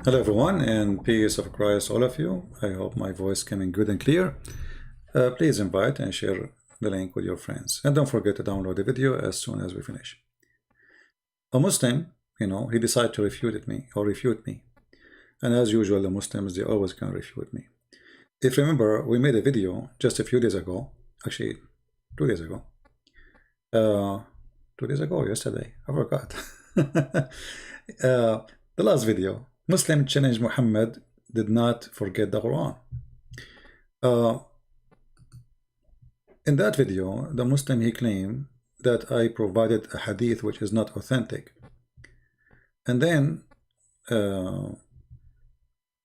Hello everyone, and peace of Christ all of you. I hope my voice coming good and clear. Please invite and share the link with your friends. And don't forget to download the video as soon as we finish. A Muslim, he decided to refute me. And as usual, the Muslims, they always can refute me. If you remember, we made a video just a few days ago, actually 2 days ago. 2 days ago, yesterday, I forgot. The last video, Muslim challenge Muhammad did not forget the Quran. In that video, the Muslim, he claimed that I provided a hadith which is not authentic. And then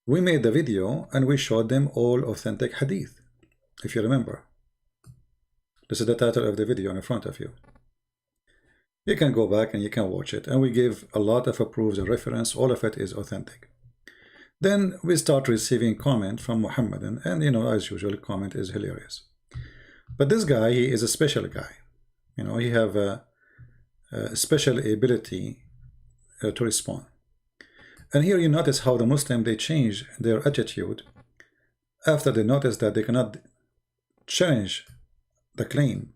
we made the video and we showed them all authentic hadith, if you remember. This is the title of the video in front of you. You can go back and you can watch it, and we give a lot of proofs and reference. All of it is authentic. Then we start receiving comment from Muhammadan, and as usual, comment is hilarious. But this guy, he is a special guy. He have a special ability to respond. And here you notice how the Muslim, they change their attitude after they notice that they cannot challenge the claim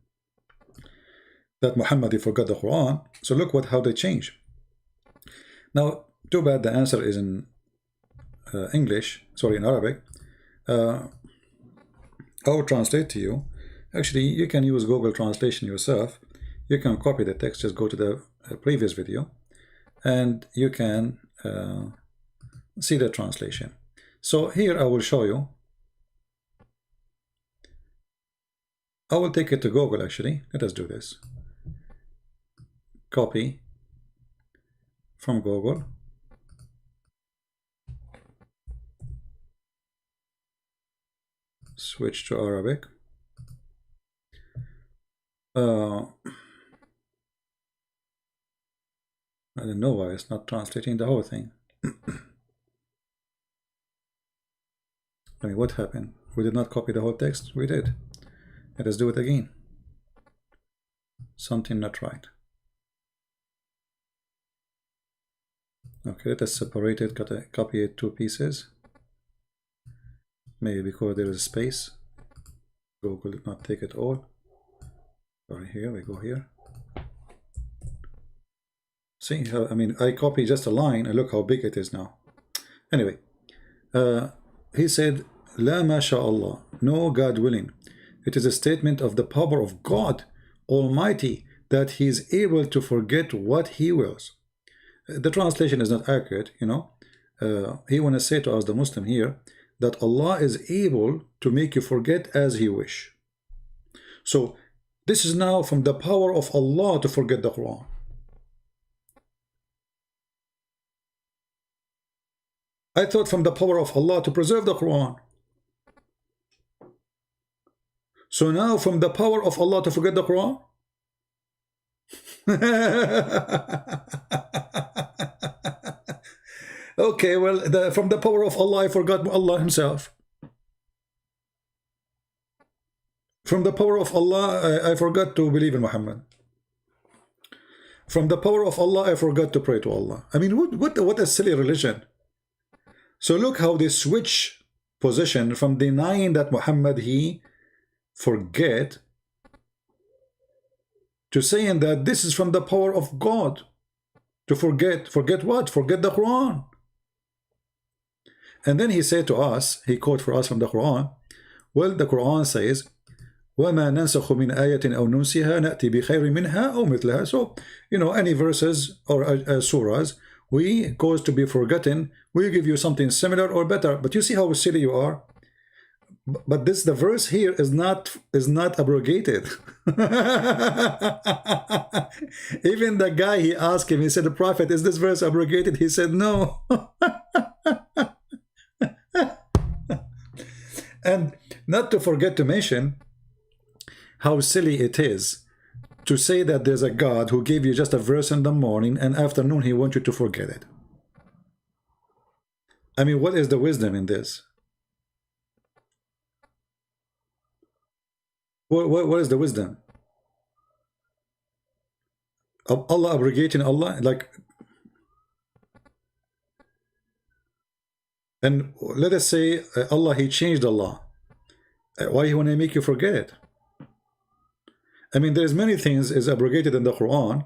that Muhammad forgot the Quran. So look how they change. Now, too bad the answer is in in Arabic. I will translate to you. Actually, you can use Google Translation yourself. You can copy the text, just go to the previous video, and you can see the translation. So here I will show you. I will take it to Google actually. Let us do this. Copy from Google. Switch to Arabic. I don't know why it's not translating the whole thing. I mean, what happened? We did not copy the whole text. We did. Let us do it again. Something not right. Okay, let us separate it, copy it 2 pieces. Maybe because there is space. Google did not take it all. Sorry, here we go here. See how, I copy just a line and look how big it is now. Anyway, he said, La masha'Allah, no, God willing. It is a statement of the power of God Almighty that He is able to forget what He wills. The translation is not accurate, He want to say to us, the Muslim here, that Allah is able to make you forget as He wish. So this is now from the power of Allah to forget the Quran. I thought from the power of Allah to preserve the Quran. So now from the power of Allah to forget the Quran? Okay, well, from the power of Allah, I forgot Allah Himself. From the power of Allah, I forgot to believe in Muhammad. From the power of Allah, I forgot to pray to Allah. I mean, what a silly religion. So look how they switch position from denying that Muhammad, he forget, to saying that this is from the power of God to forget. Forget what? Forget the Quran. And then he said to us, he quote for us from the Quran, well, the Quran says, وَمَا نَنْسَخُ مِنْ آيَةٍ أَوْ نُنْسِهَا نَأْتِي بِخَيْرٍ مِنْهَا أَوْ مِثْلَهَا. So, any verses or surahs, we cause to be forgotten, we give you something similar or better. But you see how silly you are? But the verse here is not abrogated. Even the guy, he asked him, he said, the Prophet, is this verse abrogated? He said, no. And not to forget to mention how silly it is to say that there's a God who gave you just a verse in the morning and afternoon He wants you to forget it. I mean, what is the wisdom in this? What is the wisdom? Allah abrogating Allah, like And let us say Allah, he changed Allah. Why he want to make you forget it? I mean, there's many things is abrogated in the Quran,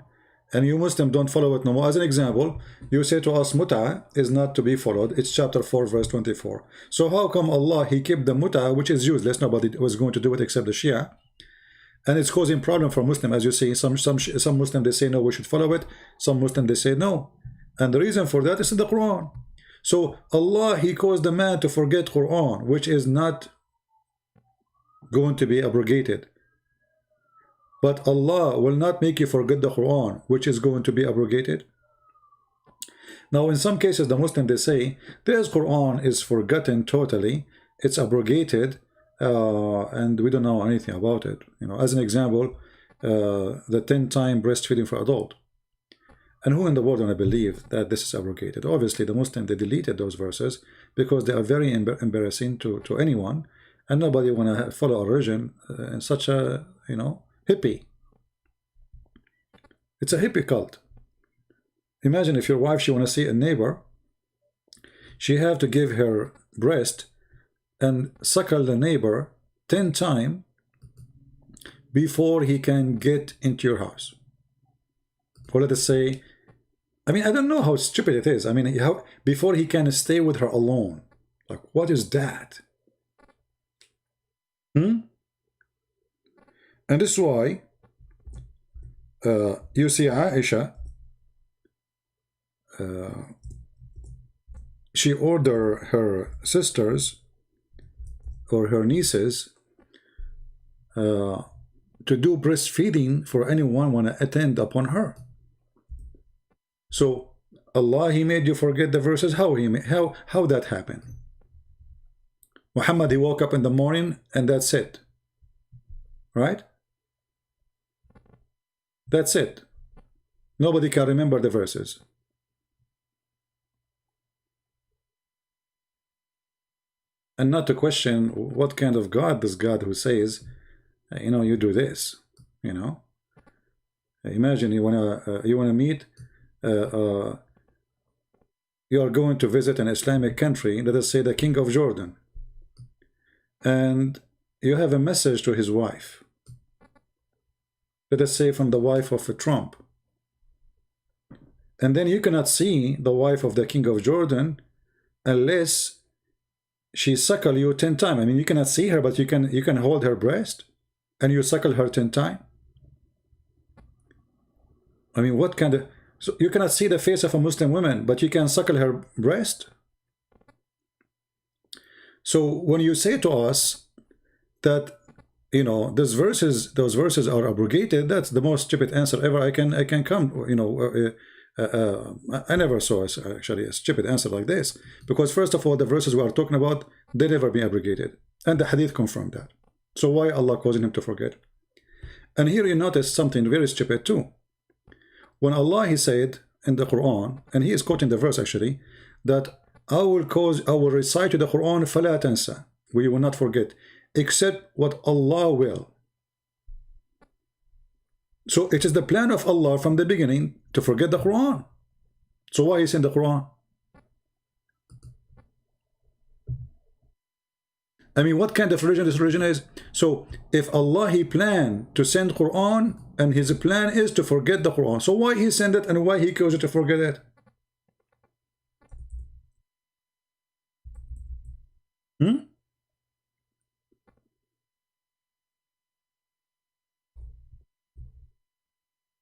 and you Muslim don't follow it no more. As an example, you say to us mut'a is not to be followed. It's chapter 4 verse 24. So how come Allah, he kept the mut'a, which is useless, nobody was going to do it except the Shia, and it's causing problem for Muslim? As you say, some Muslim, they say no, we should follow it. Some Muslim, they say no, and the reason for that is in the Quran. So Allah, he caused the man to forget Quran, which is not going to be abrogated. But Allah will not make you forget the Quran, which is going to be abrogated. Now, in some cases, the Muslim, they say, this Quran is forgotten totally, it's abrogated, and we don't know anything about it. You know, as an example, the 10-time breastfeeding for adult. And who in the world want to believe that this is abrogated? Obviously, the Muslim, they deleted those verses because they are very embarrassing to anyone, and nobody want to follow a religion in such a, you know, hippie. It's a hippie cult. Imagine if your wife, she want to see a neighbor, she have to give her breast and suckle the neighbor 10 times before he can get into your house. Or let us say, I mean, I don't know how stupid it is. I mean, how before he can stay with her alone. Like, what is that? And this is why you see Aisha, she ordered her sisters or her nieces to do breastfeeding for anyone want to attend upon her. So Allah, he made you forget the verses. How that happened? Muhammad, he woke up in the morning and that's it, right? That's it. Nobody can remember the verses. And not to question what kind of God this God who says, you know, you do this, you know. Imagine you wanna meet, you are going to visit an Islamic country, let us say the King of Jordan, and you have a message to his wife. Let us say from the wife of Trump. And then you cannot see the wife of the King of Jordan unless she suckle you 10 times. I mean, you cannot see her, but you can hold her breast and you suckle her 10 times. I mean, what kind of... So you cannot see the face of a Muslim woman, but you can suckle her breast? So when you say to us that, you know, those verses are abrogated, that's the most stupid answer ever I can come. You know, I never saw actually a stupid answer like this, because first of all, the verses we are talking about, they never been abrogated, and the hadith confirmed that. So why Allah causing him to forget? And here you notice something very stupid too. When Allah, he said in the Quran, and he is quoting the verse actually, that I will recite to the Quran فَلَا تَنْسَى, we will not forget, except what Allah will. So it is the plan of Allah from the beginning to forget the Quran. So why is in the Quran? I mean, what kind of religion this religion is? So if Allah, he planned to send Quran, and his plan is to forget the Quran, so why he sent it and why he caused you to forget it?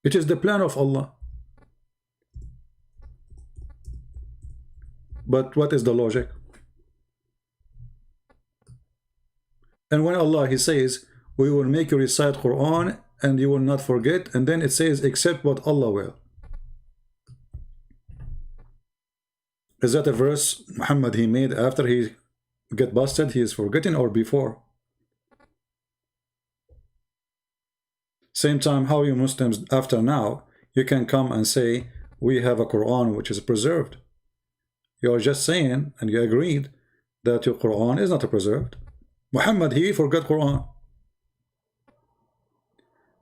It is the plan of Allah. But what is the logic? And when Allah, he says, we will make you recite Quran and you will not forget, and then it says, except what Allah will. Is that a verse Muhammad he made after he get busted, he is forgetting, or before? Same time, how you Muslims after now, you can come and say, we have a Quran which is preserved. You are just saying, and you agreed, that your Quran is not preserved. Muhammad, he forgot Quran.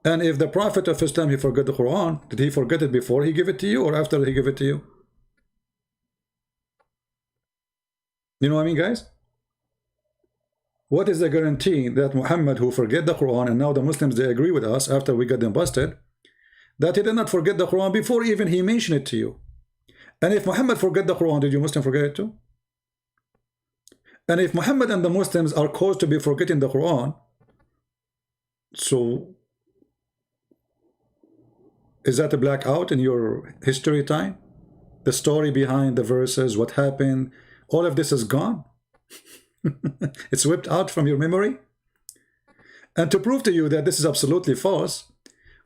And if the Prophet of Islam, he forgot the Quran, did he forget it before he gave it to you or after he gave it to you? You know what I mean, guys? What is the guarantee that Muhammad, who forget the Quran, and now the Muslims, they agree with us after we got them busted, that he did not forget the Quran before even he mentioned it to you? And if Muhammad forget the Quran, did you Muslim forget it too? And if Muhammad and the Muslims are caused to be forgetting the Quran, so is that a blackout in your history time? The story behind the verses, what happened, all of this is gone. It's whipped out from your memory. And to prove to you that this is absolutely false,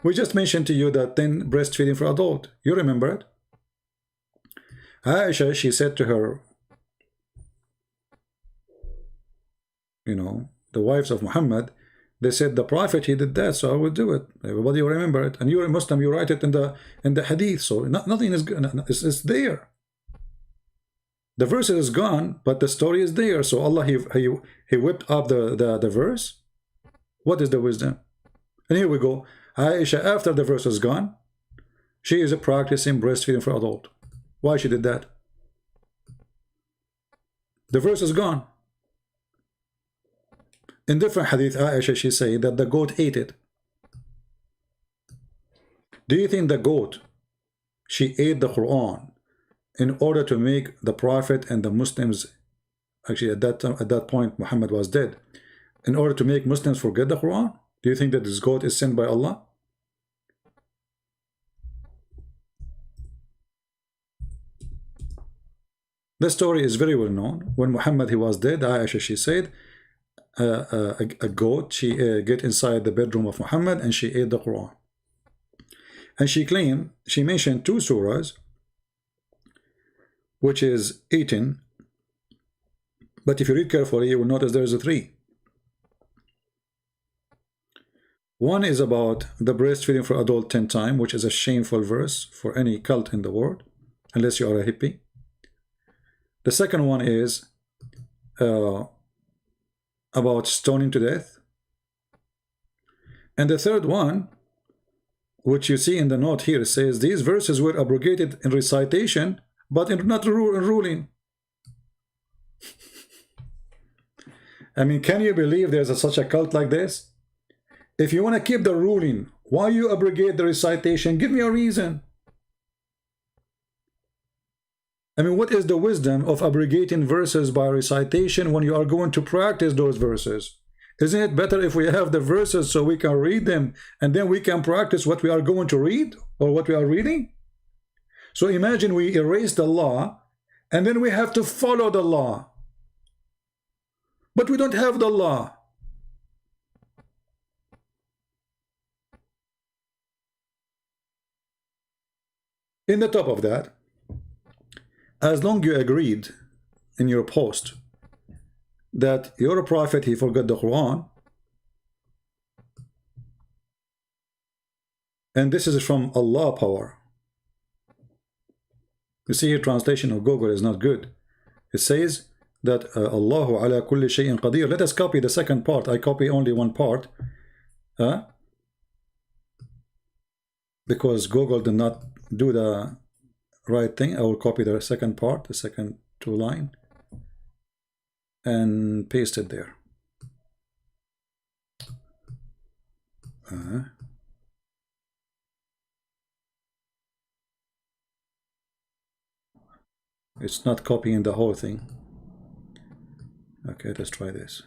we just mentioned to you that then breastfeeding for adult. You remember it? Aisha, she said to her, you know, the wives of Muhammad, they said the Prophet, he did that, so I will do it. Everybody will remember it. And you're a Muslim, you write it in the hadith, so nothing is good. It's there. The verse is gone, but the story is there. So Allah, he whipped up the verse. What is the wisdom? And here we go. Aisha, after the verse is gone, she is practicing breastfeeding for adult. Why she did that? The verse is gone. In different hadith, Aisha, she said that the goat ate it. Do you think the goat, she ate the Quran in order to make the Prophet and the Muslims, actually at that point Muhammad was dead, in order to make Muslims forget the Quran? Do you think that this goat is sent by Allah? The story is very well known. When Muhammad, he was dead, Aisha, she said, a goat, she get inside the bedroom of Muhammad and she ate the Quran. And she claimed, she mentioned 2 surahs, which is eaten. But if you read carefully, you will notice there is a 3. One is about the breastfeeding for adult 10 times, which is a shameful verse for any cult in the world, unless you are a hippie. The second one is about stoning to death. And the third one, which you see in the note here, says these verses were abrogated in recitation, but not in ruling. I mean, can you believe there's such a cult like this? If you want to keep the ruling, why you abrogate the recitation? Give me a reason. I mean, what is the wisdom of abrogating verses by recitation when you are going to practice those verses? Isn't it better if we have the verses so we can read them and then we can practice what we are going to read or what we are reading? So imagine we erase the law and then we have to follow the law. But we don't have the law. In the top of that, as long you agreed in your post that your prophet, he forgot the Quran, and this is from Allah power. You see here, translation of Google is not good. It says that Allahu ala kulli shay'in qadir. Let us copy the second part. I copy only one part, because Google did not do the right thing. I will copy the second part, the second 2 line, and paste it there. It's not copying the whole thing. Okay, let's try this.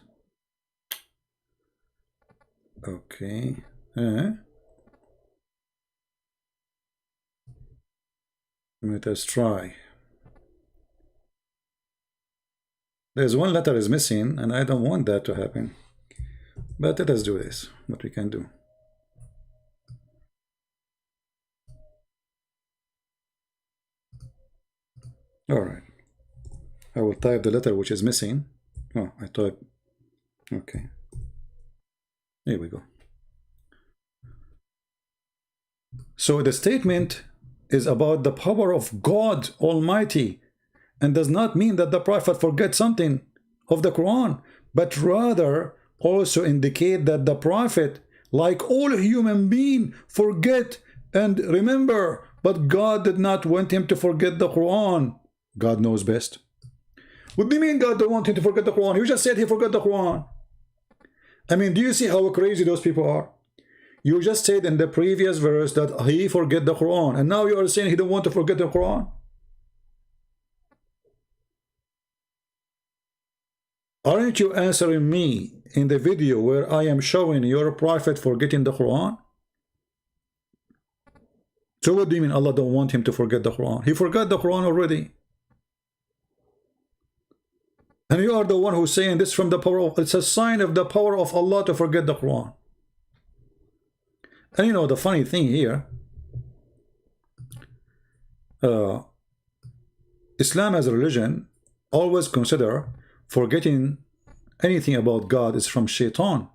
Okay. Let us try. There's one letter is missing, and I don't want that to happen. But let us do this, what we can do. Alright. I will type the letter which is missing. Oh, I type. Okay. Here we go. So the statement is about the power of God Almighty, and does not mean that the Prophet forgets something of the Quran, but rather also indicate that the Prophet, like all human beings, forget and remember, but God did not want him to forget the Quran. God knows best. What do you mean God don't want him to forget the Quran? You just said he forgot the Quran. I mean, do you see how crazy those people are? You just said in the previous verse that he forget the Quran, and now you are saying he don't want to forget the Quran. Aren't you answering me in the video where I am showing your prophet forgetting the Quran? So what do you mean Allah don't want him to forget the Quran? He forgot the Quran already. And you are the one who's saying this from the power of, it's a sign of the power of Allah to forget the Quran. And you know the funny thing here, Islam as a religion always consider forgetting anything about God is from Shaitan.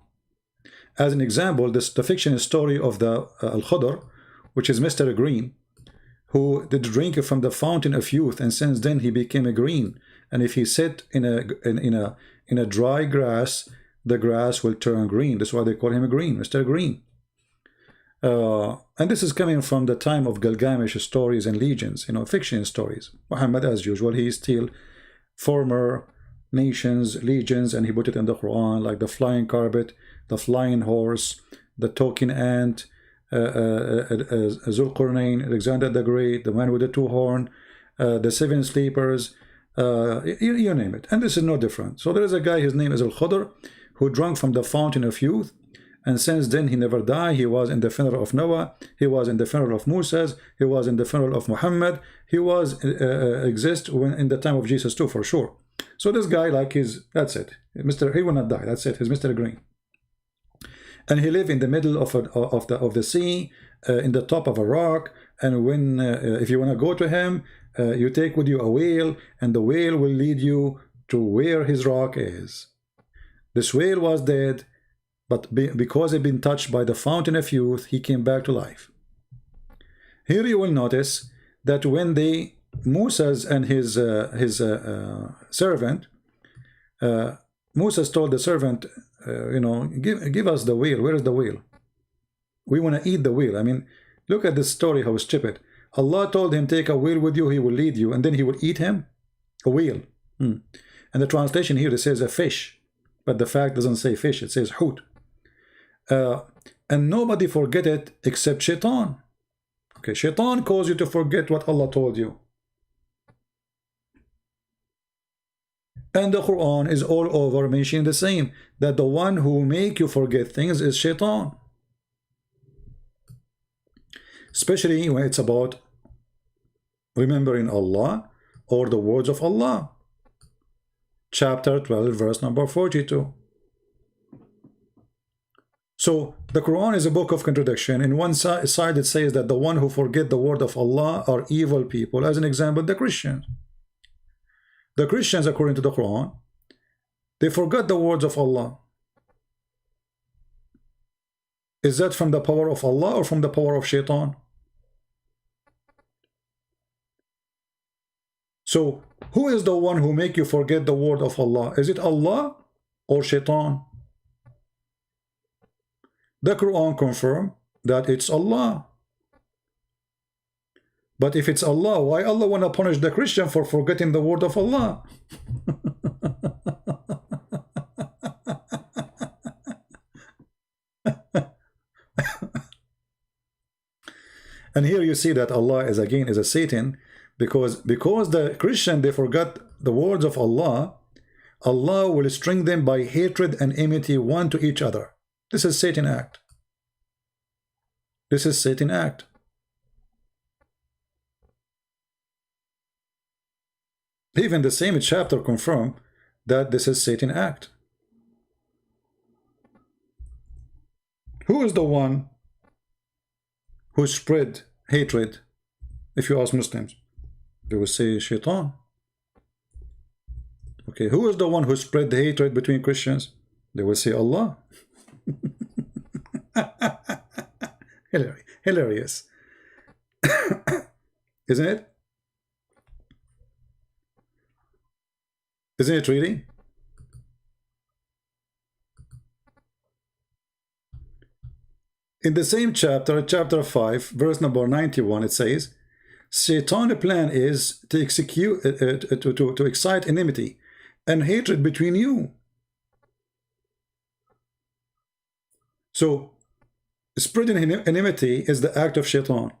As an example, the fiction story of the Al-Khadr, which is Mr. Green, who did drink from the fountain of youth, and since then he became a green. And if he sit in a dry grass, the grass will turn green. That's why they call him a green, Mr. Green. And this is coming from the time of Gilgamesh stories and legends, you know, fiction stories. Muhammad, as usual, he steal former nations, legends, and he put it in the Quran, like the flying carpet, the flying horse, the talking ant, Zulqarnain, Alexander the Great, the man with the two horn, the seven sleepers, you name it. And this is no different. So there is a guy, his name is Al-Khadr, who drank from the fountain of youth, and since then he never died. He was in the funeral of Noah, he was in the funeral of Moses, he was in the funeral of Muhammad, he was exist when in the time of Jesus too, for sure. So this guy, like, that's it, he will not die, that's it, he's Mr. Green. And he lived in the middle of the sea, in the top of a rock. And when if you want to go to him, you take with you a whale, and the whale will lead you to where his rock is. This whale was dead, but because he'd been touched by the fountain of youth, he came back to life. Here you will notice that when Moses and his servant, Moses told the servant, you know, give us the whale. Where is the whale? We want to eat the whale. I mean, look at this story, how stupid. Allah told him, take a whale with you, he will lead you, and then he will eat him? A whale. And the translation here, it says a fish, but the fact doesn't say fish, it says hoot. And nobody forget it except Shaitan. Okay, Shaitan caused you to forget what Allah told you. And the Quran is all over mentioning the same, that the one who make you forget things is Shaitan. Especially when it's about remembering Allah or the words of Allah. Chapter 12, verse number 42. So the Quran is a book of contradiction. In one side it says that the one who forget the word of Allah are evil people. As an example, the Christians. The Christians, according to the Quran, they forgot the words of Allah. Is that from the power of Allah or from the power of Shaitan? So, who is the one who make you forget the word of Allah? Is it Allah or Shaitan? The Quran confirms that it's Allah. But if it's Allah, why Allah want to punish the Christian for forgetting the word of Allah? And here you see that Allah is again a Satan, because the Christian, they forgot the words of Allah, Allah will string them by hatred and enmity one to each other. This is Satan act. This is Satan act. Even the same chapter confirm that this is Satan act. Who is the one who spread hatred? If you ask Muslims, they will say Shaitan. Okay, who is the one who spread the hatred between Christians? They will say Allah. Hilarious. Isn't it? Isn't it really? In the same chapter, chapter 5, verse number 91, it says, Satan's plan is to excite enmity and hatred between you. So spreading enmity is the act of shaitan.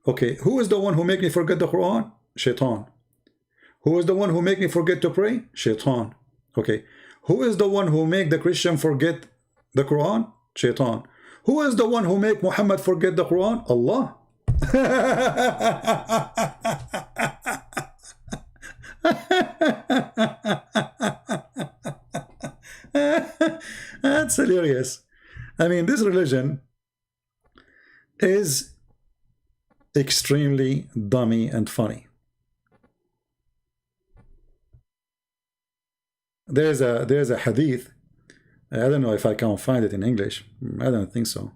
Okay, who is the one who make me forget the Quran? Shaitan. Who is the one who make me forget to pray? Shaitan. Okay, who is the one who make the Christian forget the Quran? Shaitan. Who is the one who make Muhammad forget the Quran? Allah. That's hilarious. I mean, this religion is extremely dummy and funny. There's a hadith. I don't know if I can find it in English. I don't think so.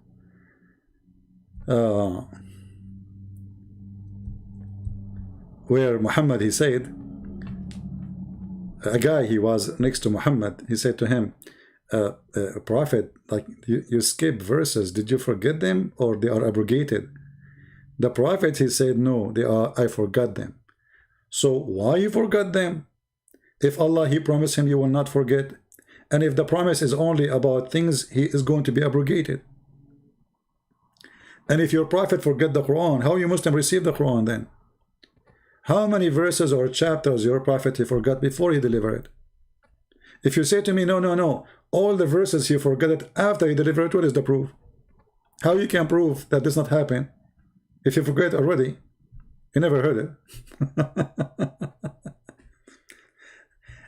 Where Muhammad, he said, a guy, he was next to Muhammad, he said to him, Prophet, like you skip verses, did you forget them or they are abrogated? The Prophet, he said, no, they are, I forgot them. So why you forgot them? If Allah, he promised him you will not forget, and if the promise is only about things, he is going to be abrogated. And if your Prophet forget the Quran, how you Muslim receive the Quran then? How many verses or chapters your Prophet he forgot before he delivered it? If you say to me, no, all the verses he forgot it after he delivered it, what is the proof? How you can prove that this not happen if you forget already? You never heard it.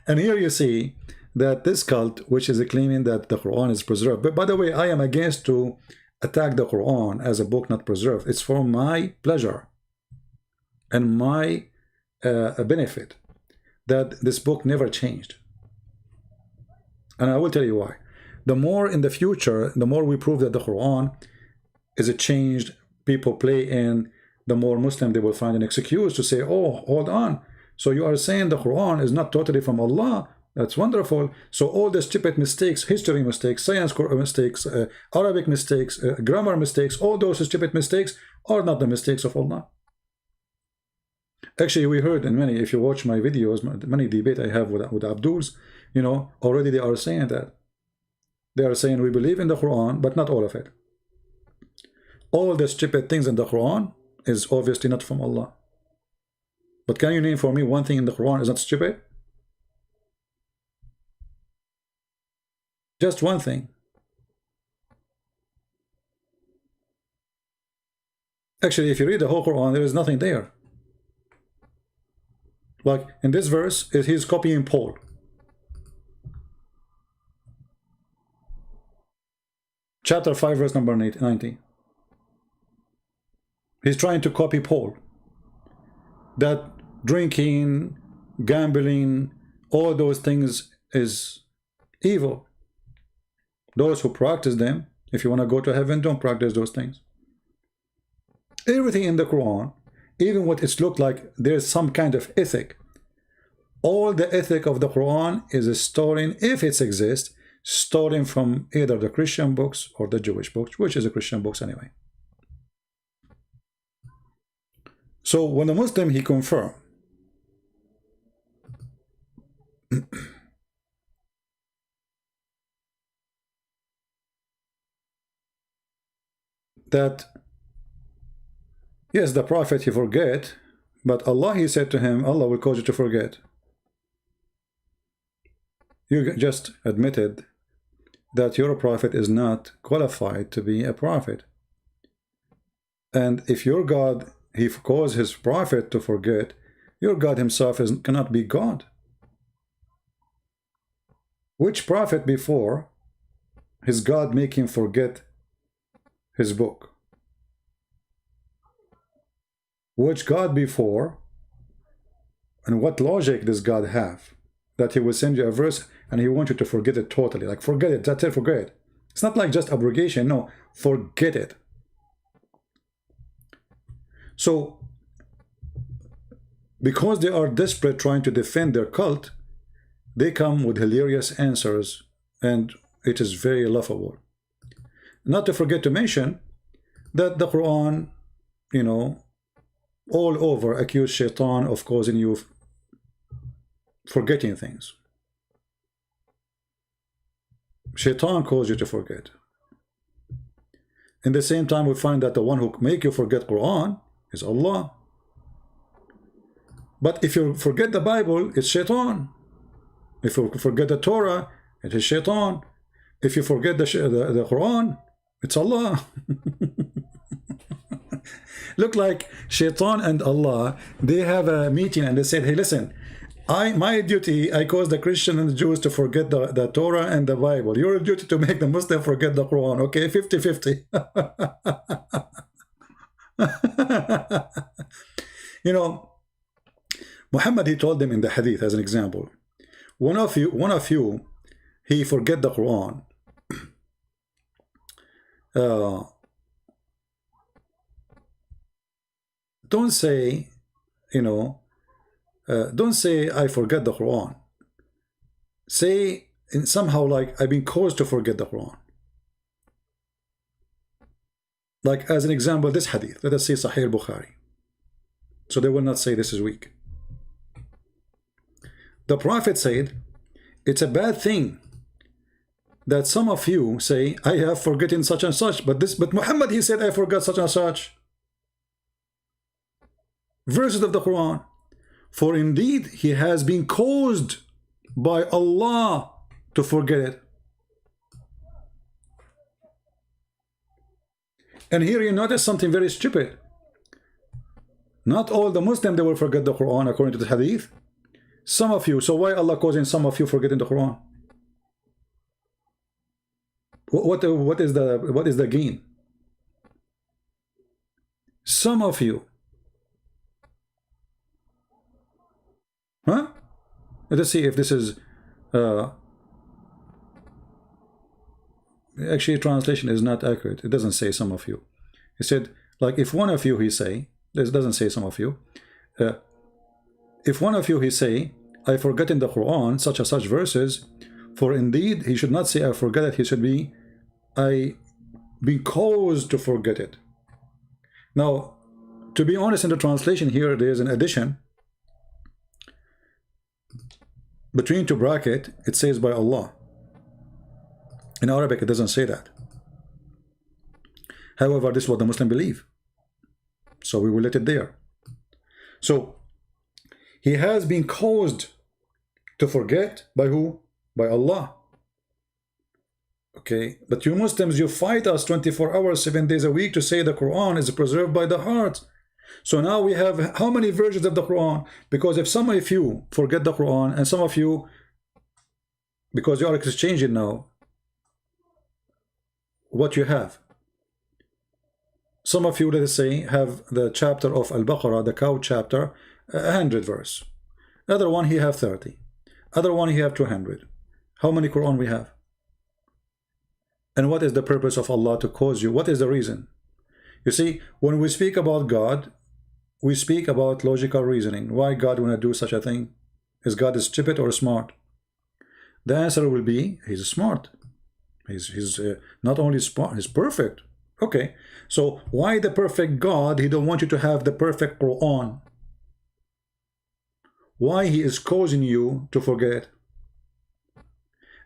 And here you see that this cult, which is claiming that the Quran is preserved. But by the way, I am against to attack the Quran as a book not preserved. It's for my pleasure and my benefit that this book never changed. And I will tell you why. The more in the future, the more we prove that the Quran is a changed, people play in, the more Muslim they will find an excuse to say, oh, hold on. So you are saying the Quran is not totally from Allah. That's wonderful. So all the stupid mistakes, history mistakes, science mistakes, Arabic mistakes, grammar mistakes, all those stupid mistakes are not the mistakes of Allah. Actually, we heard in many, if you watch my videos, many debate I have with Abduls, you know, already they are saying that. They are saying we believe in the Quran, but not all of it. All the stupid things in the Quran is obviously not from Allah. But can you name for me one thing in the Quran is not stupid? Just one thing. Actually, if you read the whole Quran, there is nothing there. Like in this verse, he's copying Paul. Chapter 5, verse number 90. He's trying to copy Paul. That drinking, gambling, all those things is evil. Those who practice them, if you want to go to heaven, don't practice those things. Everything in the Quran, even what it's looked like, there's some kind of ethic. All the ethic of the Quran is stolen, if it exists, stolen from either the Christian books or the Jewish books, which is the Christian books anyway. So when the Muslim, he confirmed that yes, the Prophet, he forget, but Allah, he said to him, Allah will cause you to forget. You just admitted that your Prophet is not qualified to be a prophet. And if your God, he caused his Prophet to forget, your God himself cannot be God. Which prophet before his God make him forget his book? Which God before, and what logic does God have that he will send you a verse and he wants you to forget it totally? Like, forget it, that's it, forget it. It's not like just abrogation, no, forget it. So because they are desperate trying to defend their cult, they come with hilarious answers, and it is very laughable. Not to forget to mention that the Quran, you know, all over accuse Shaitan of causing you forgetting things. Shaitan caused you to forget. In the same time, we find that the one who make you forget Quran is Allah. But if you forget the Bible, it's Shaitan. If you forget the Torah, it is Shaitan. If you forget the Quran, it's Allah. Look like Shaitan and Allah, they have a meeting and they said, hey, listen, my duty, I cause the Christian and the Jews to forget the Torah and the Bible. Your duty to make the Muslim forget the Quran. Okay, 50-50. You know, Muhammad, he told them in the hadith as an example, one of you, he forget the Quran. Don't say, you know, don't say I forget the Quran. Say in somehow like I've been caused to forget the Quran. Like as an example, this hadith, let us say Sahih al-Bukhari. So they will not say this is weak. The Prophet said, it's a bad thing that some of you say, I have forgotten such and such, but Muhammad, he said, I forgot such and such. Verses of the Quran. For indeed, he has been caused by Allah to forget it. And here you notice something very stupid. Not all the Muslims, they will forget the Quran according to the hadith. Some of you. So why Allah causing some of you forgetting the Quran? What is the gain? Some of you. Huh? Let us see if this is actually translation is not accurate. It doesn't say some of you. It said like if one of you he say, this doesn't say some of you. If one of you he say, I forgot in the Quran such and such verses, for indeed he should not say I forget it, he should be I be caused to forget it. Now, to be honest, in the translation here there is an addition. Between two brackets, it says by Allah. In Arabic, it doesn't say that. However, this is what the Muslim believe. So we will let it there. So, he has been caused to forget by who? By Allah. Okay, but you Muslims, you fight us 24 hours, 7 days a week to say the Quran is preserved by the heart. So now we have how many versions of the Quran? Because if some of you forget the Quran and some of you, because you are exchanging now what you have. Some of you, let us say, have the chapter of Al-Baqarah, the cow chapter, 100 verse. Other one he have 30. Other one he have 200. How many Quran we have? And what is the purpose of Allah to cause you? What is the reason? You see, when we speak about God, we speak about logical reasoning. Why God want to do such a thing? Is God stupid or smart? The answer will be, he's smart. He's not only smart, he's perfect. Okay, so why the perfect God? He don't want you to have the perfect Quran. Why he is causing you to forget?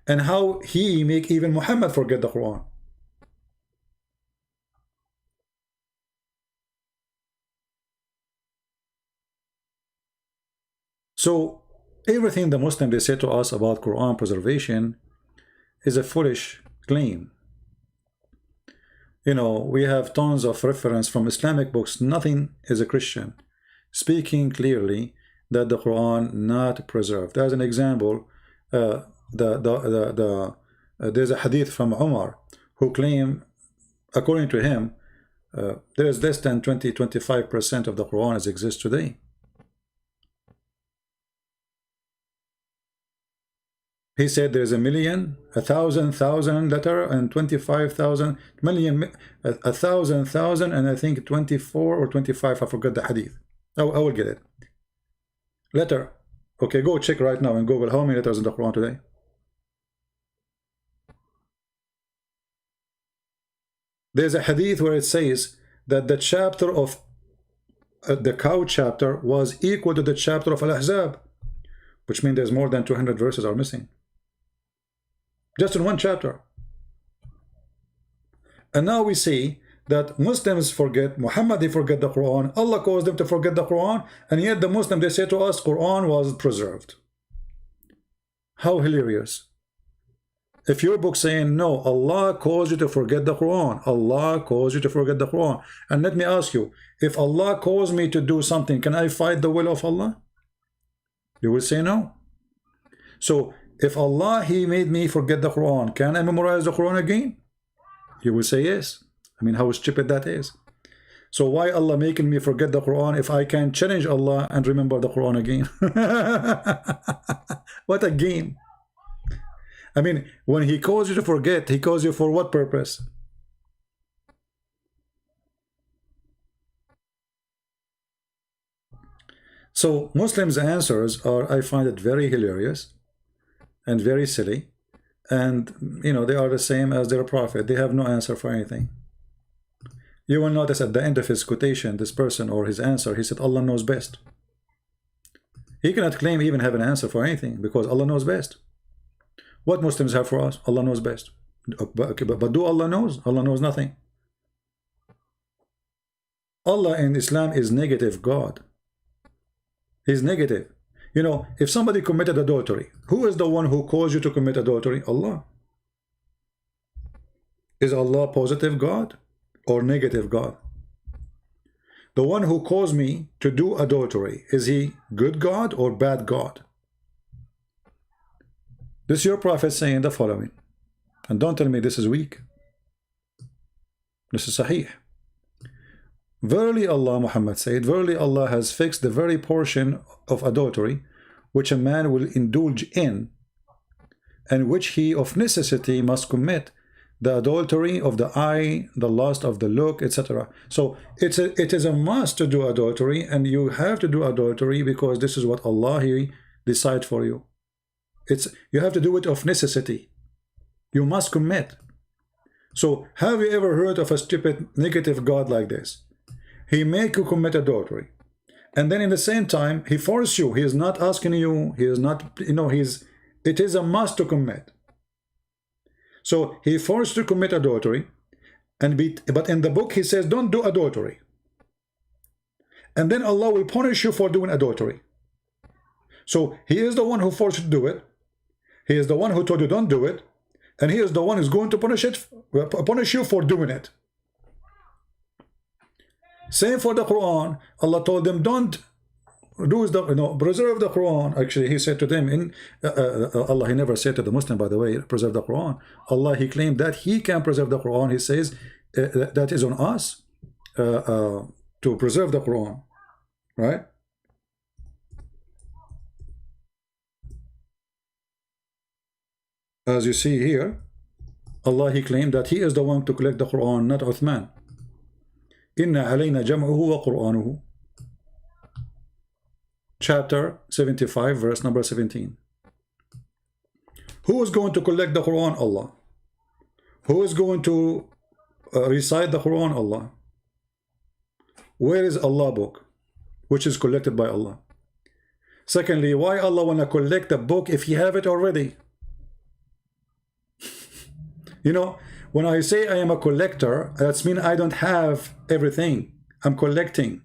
And how he make even Muhammad forget the Quran? So everything the Muslim they say to us about Quran preservation is a foolish claim. You know, we have tons of reference from Islamic books. Nothing is a Christian speaking clearly that the Quran not preserved. As an example, there's a hadith from Umar who claim, according to him, there is less than 20-25% of the Quran as exists today. He said there's 1,000,000, 1,000,000 letter, and 25,000 million, 1,000,000, and I think 24 or 25. I forgot the hadith. Oh, I will get it. Letter. Okay, go check right now in Google how many letters in the Quran today. There's a hadith where it says that the chapter of the cow chapter was equal to the chapter of Al-Ahzab. which means there's more than 200 verses are missing. Just in one chapter. And now we see that Muslims forget, Muhammad, they forget the Quran, Allah caused them to forget the Quran, and yet the Muslim, they say to us, Quran was preserved. How hilarious. If your book saying, no, Allah caused you to forget the Quran, Allah caused you to forget the Quran. And let me ask you, if Allah caused me to do something, can I fight the will of Allah? You will say no. So if Allah, He made me forget the Quran, can I memorize the Quran again? You will say yes. I mean, how stupid that is. So why Allah making me forget the Quran if I can challenge Allah and remember the Quran again? What a game. I mean, when He calls you to forget, He calls you for what purpose? So Muslims' answers are, I find it very hilarious and very silly. And, you know, they are the same as their prophet. They have no answer for anything. You will notice at the end of his quotation, this person or his answer, he said, Allah knows best. He cannot claim even have an answer for anything because Allah knows best. What Muslims have for us? Allah knows best. But do Allah knows? Allah knows nothing. Allah in Islam is negative God. He's negative. You know, if somebody committed adultery, who is the one who caused you to commit adultery? Allah. Is Allah positive God or negative God? The one who caused me to do adultery, is he good God or bad God? This is your prophet saying the following. And don't tell me this is weak. This is sahih. Verily Allah, Muhammad said, verily Allah has fixed the very portion of adultery which a man will indulge in, and which he of necessity must commit, the adultery of the eye, the lust of the look, etc. So it is a must to do adultery, and you have to do adultery because this is what Allah He decide for you. You have to do it of necessity. You must commit. So have you ever heard of a stupid negative God like this? He make you commit adultery, and then in the same time he force you. He is not asking you. He is not, you know, it is a must to commit. So he forced you to commit adultery, but in the book he says don't do adultery, and then Allah will punish you for doing adultery. So he is the one who forced you to do it. He is the one who told you don't do it, and he is the one who's going to punish you for doing it. Same for the Quran. Allah told them don't do preserve the Quran. Actually, He said to them Allah, He never said to the Muslim, by the way, preserve the Quran. Allah, He claimed that He can preserve the Quran. He says that is on us to preserve the Quran, right? As you see here, Allah, He claimed that He is the one to collect the Quran, not Uthman. Inna alayna jam'uhu wa Qur'anuhu. Chapter 75, verse number 17. Who is going to collect the Quran? Allah. Who is going to recite the Quran? Allah. Where is Allah book, which is collected by Allah? Secondly, why Allah want to collect the book if He have it already? You know, when I say I am a collector, that means I don't have everything. I'm collecting.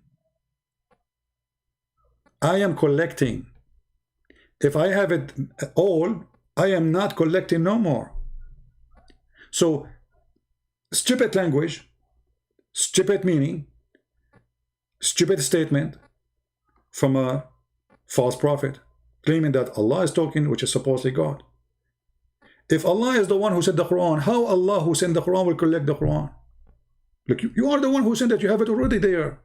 I am collecting. If I have it all, I am not collecting no more. So, stupid language, stupid meaning, stupid statement from a false prophet, claiming that Allah is talking, which is supposedly God. If Allah is the one who said the Quran, how Allah who sent the Quran will collect the Quran? Look, you are the one who sent it. You have it already there.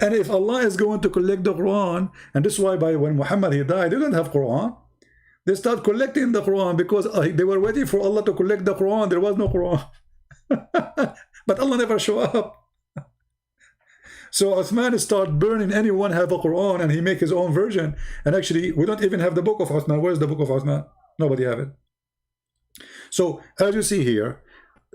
And if Allah is going to collect the Quran, and this is why when Muhammad he died, they didn't have Quran. They start collecting the Quran because they were waiting for Allah to collect the Quran. There was no Quran. But Allah never showed up. So Uthman start burning anyone have a Quran, and he make his own version. And actually, we don't even have the book of Uthman. Where's the book of Uthman? Nobody have it. So as you see here,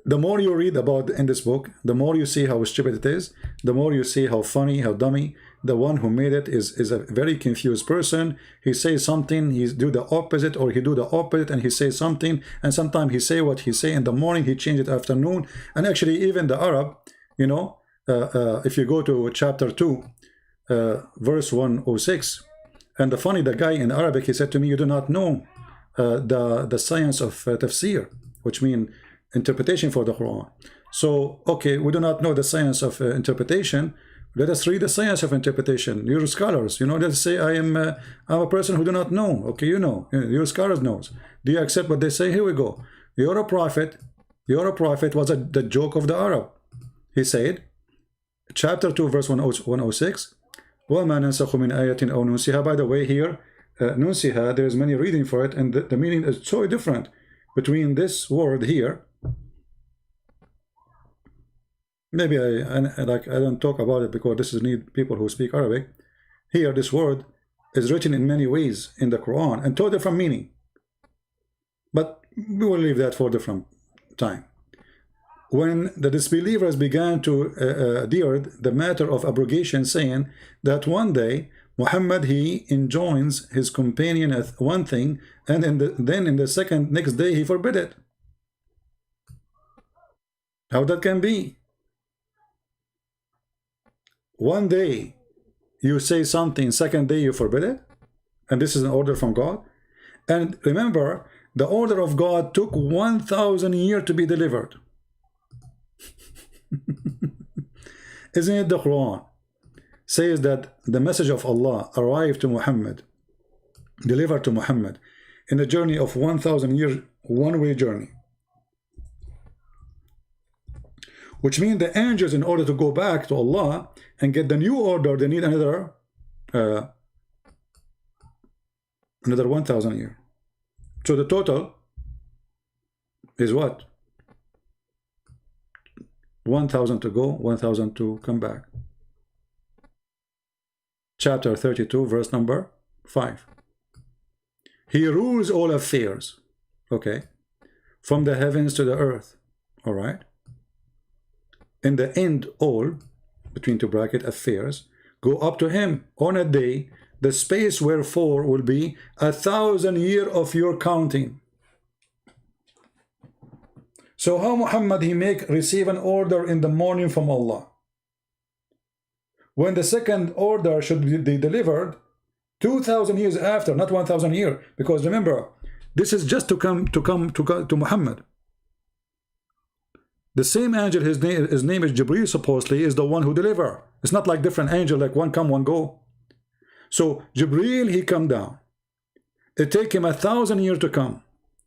The more you read about in this book, the more you see how stupid it is, the more you see how funny, how dummy. The one who made it is a very confused person. He says something, he do the opposite, or he do the opposite, and he says something, and sometimes he say what he say in the morning, he change it afternoon. And actually even the Arab, you know, if you go to chapter 2, verse 106, and the guy in Arabic, he said to me, you do not know the science of tafsir, which means interpretation for the Quran. So, okay, we do not know the science of interpretation. Let us read the science of interpretation. You're scholars, you know. Let's say I'm a person who do not know. Okay, you know, your scholars knows. Do you accept what they say? Here we go. You're a prophet. You're a prophet was the joke of the Arab. He said, chapter 2, verse 106. وَمَا نَنْسَخُ مِنْ آيَةٍ أَوْ نُنْسِهَا. By the way, here, نُنْسِهَا, there's many reading for it, and the meaning is so different between this word here. Maybe I don't talk about it because this is need people who speak Arabic. Here, this word is written in many ways in the Quran and totally different meaning. But we will leave that for a different time. When the disbelievers began to adhere the matter of abrogation, saying that one day Muhammad he enjoins his companion at one thing, and then in the next day he forbid it. How that can be? One day you say something, second day you forbid it, and this is an order from God. And remember, the order of God took 1,000 years to be delivered. Isn't it the Quran says that the message of Allah arrived to Muhammad, delivered to Muhammad in a journey of 1,000 years, one-way journey, which means the angels, in order to go back to Allah and get the new order, they need another 1,000 years. So the total is what? 1,000 to go, 1,000 to come back. Chapter 32, verse number 5. He rules all affairs, okay, from the heavens to the earth, all right? In the end, all, between two bracket, affairs, go up to him on a day, the space wherefore will be 1,000 years of your counting. So how Muhammad he receive an order in the morning from Allah, when the second order should be delivered 2,000 years after, not 1,000 years, because remember, this is just to come to Muhammad. The same angel, his name is Jibreel, supposedly, is the one who deliver. It's not like different angel, like one come, one go. So Jibreel, he come down. It take him 1,000 years to come.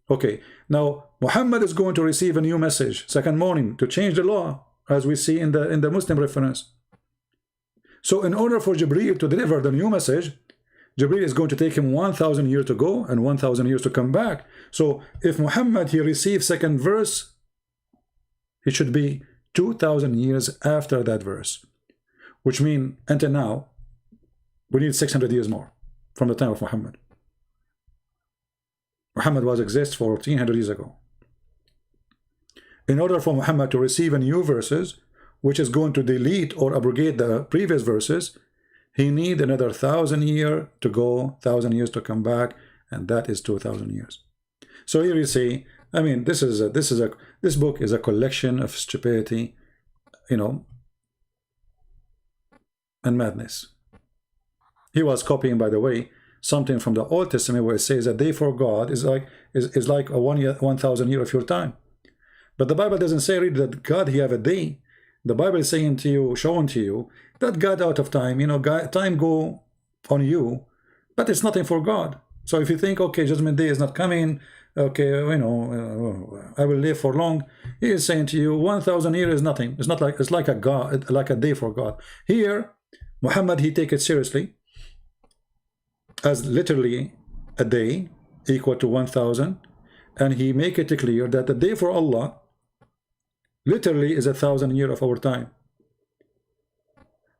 Okay, now Muhammad is going to receive a new message second morning to change the law, as we see in the Muslim reference. So in order for Jibreel to deliver the new message, Jibreel is going to take him 1,000 years to go and 1,000 years to come back. So if Muhammad he receives second verse, it should be 2,000 years after that verse, which means until now we need 600 years more from the time of Muhammad. Muhammad was exist for 1,400 years ago. In order for Muhammad to receive a new verses, which is going to delete or abrogate the previous verses, he need another 1,000 years to go, 1,000 years to come back, and that is 2,000 years. So here you see, I mean, this book is a collection of stupidity, you know, and madness. He was copying, by the way, something from the Old Testament where it says a day for God is like a 1,000 years of your time. But the Bible doesn't say really that God he have a day. The Bible is saying to you, showing to you that God out of time, you know, God, time go on you, but it's nothing for God. So if you think, okay, judgment day is not coming, okay, you know, I will live for long, he is saying to you 1,000 years is nothing. It's not like, it's like a God, like a day for God. Here Muhammad he take it seriously as literally a day equal to 1,000, and he make it clear that the day for Allah literally is 1,000 years of our time.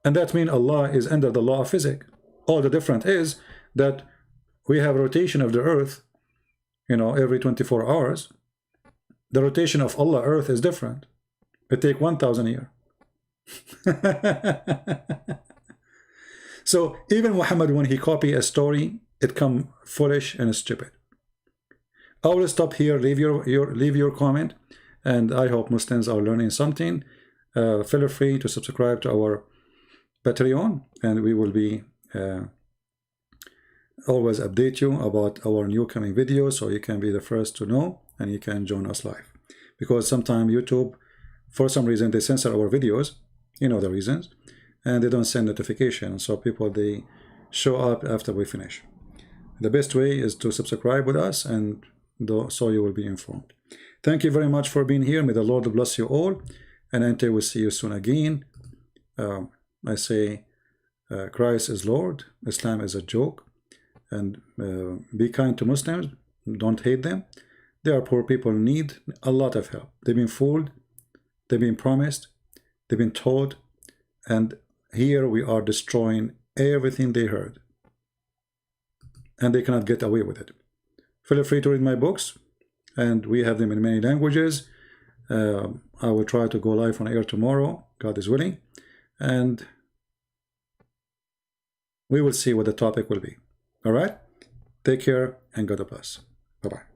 And that means Allah is under the law of physics. All the difference is that we have rotation of the earth, you know, every 24 hours, The rotation of Allah earth is different. It take 1,000 years. So even Muhammad, when he copy a story, it come foolish and stupid. I will stop here. Leave your comment, and I hope Muslims are learning something. Feel free to subscribe to our Patreon, and we will be always update you about our new coming videos, so you can be the first to know, and you can join us live. Because sometimes YouTube, for some reason, they censor our videos. You know the reasons, and they don't send notifications, so people, they show up after we finish. The best way is to subscribe with us, and so you will be informed. Thank you very much for being here. May the Lord bless you all, and until we see you soon again, I say Christ is Lord, Islam is a joke, and be kind to Muslims, don't hate them. They are poor people, need a lot of help. They've been fooled, they've been promised, they've been told, and here we are destroying everything they heard, and they cannot get away with it. Feel free to read my books, and we have them in many languages. I will try to go live on air tomorrow, God is willing, and we will see what the topic will be. All right? Take care, and God bless. Bye-bye.